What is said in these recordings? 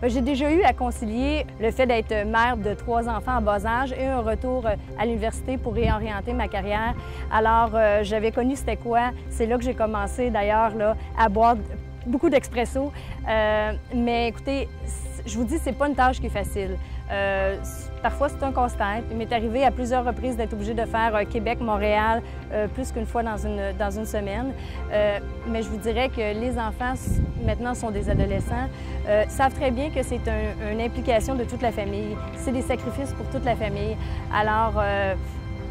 J'ai déjà eu à concilier le fait d'être mère de 3 enfants en bas âge et un retour à l'université pour réorienter ma carrière. Alors, j'avais connu c'était quoi. C'est là que j'ai commencé d'ailleurs à boire beaucoup d'expresso. Mais écoutez, je vous dis, c'est pas une tâche qui est facile. Parfois, c'est un casse-tête. Il m'est arrivé à plusieurs reprises d'être obligée de faire Québec-Montréal plus qu'une fois dans une semaine. Mais je vous dirais que les enfants, maintenant, sont des adolescents, savent très bien que c'est une implication de toute la famille. C'est des sacrifices pour toute la famille. Alors,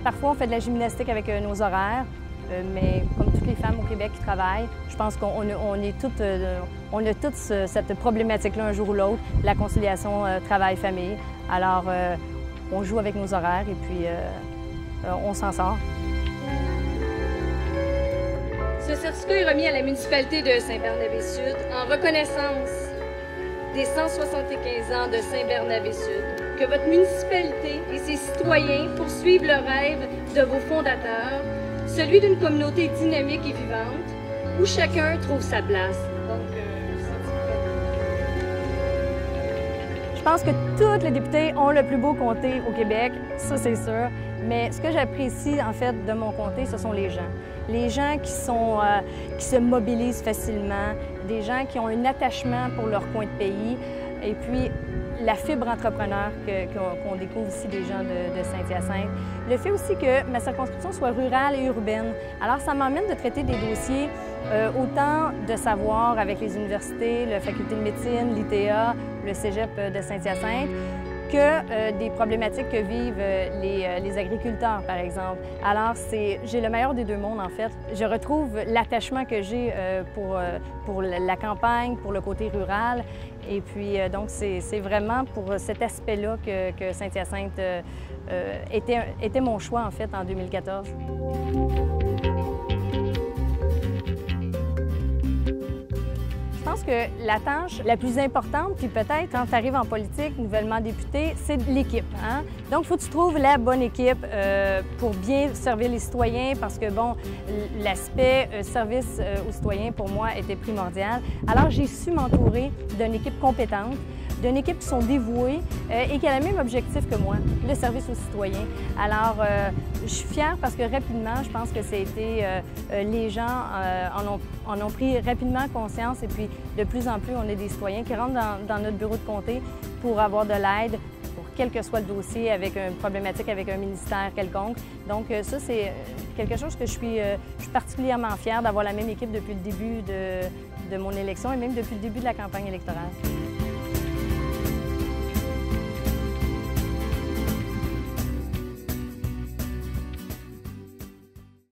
parfois, on fait de la gymnastique avec nos horaires. Mais comme toutes les femmes au Québec qui travaillent, je pense qu'on a toutes cette problématique-là un jour ou l'autre, la conciliation travail-famille. Alors, on joue avec nos horaires et puis on s'en sort. Ce certificat est remis à la municipalité de Saint-Bernabé-Sud en reconnaissance des 175 ans de Saint-Bernabé-Sud. Que votre municipalité et ses citoyens poursuivent le rêve de vos fondateurs, celui d'une communauté dynamique et vivante, où chacun trouve sa place. Je pense que tous les députés ont le plus beau comté au Québec, ça c'est sûr. Mais ce que j'apprécie en fait de mon comté, ce sont les gens. Les gens qui se mobilisent facilement, des gens qui ont un attachement pour leur coin de pays. Et puis, la fibre entrepreneur qu'on découvre ici des gens de Saint-Hyacinthe. Le fait aussi que ma circonscription soit rurale et urbaine. Alors, ça m'emmène de traiter des dossiers autant de savoir avec les universités, la faculté de médecine, l'ITA, le cégep de Saint-Hyacinthe, que des problématiques que vivent les agriculteurs, par exemple. Alors, j'ai le meilleur des deux mondes, en fait. Je retrouve l'attachement que j'ai pour la campagne, pour le côté rural. Et puis, donc, c'est vraiment pour cet aspect-là que Saint-Hyacinthe était mon choix, en fait, en 2014. Je pense que la tâche la plus importante, puis peut-être quand tu arrives en politique, nouvellement député, c'est l'équipe. Hein? Donc, il faut que tu trouves la bonne équipe pour bien servir les citoyens parce que, bon, l'aspect service aux citoyens, pour moi, était primordial. Alors, j'ai su m'entourer d'une équipe compétente, d'une équipe qui sont dévouées et qui a le même objectif que moi, le service aux citoyens. Alors, je suis fière parce que rapidement, je pense que les gens en ont pris rapidement conscience et puis de plus en plus, on est des citoyens qui rentrent dans notre bureau de comté pour avoir de l'aide, pour quel que soit le dossier, avec une problématique avec un ministère quelconque. Donc ça, c'est quelque chose que je suis particulièrement fière d'avoir la même équipe depuis le début de mon élection et même depuis le début de la campagne électorale.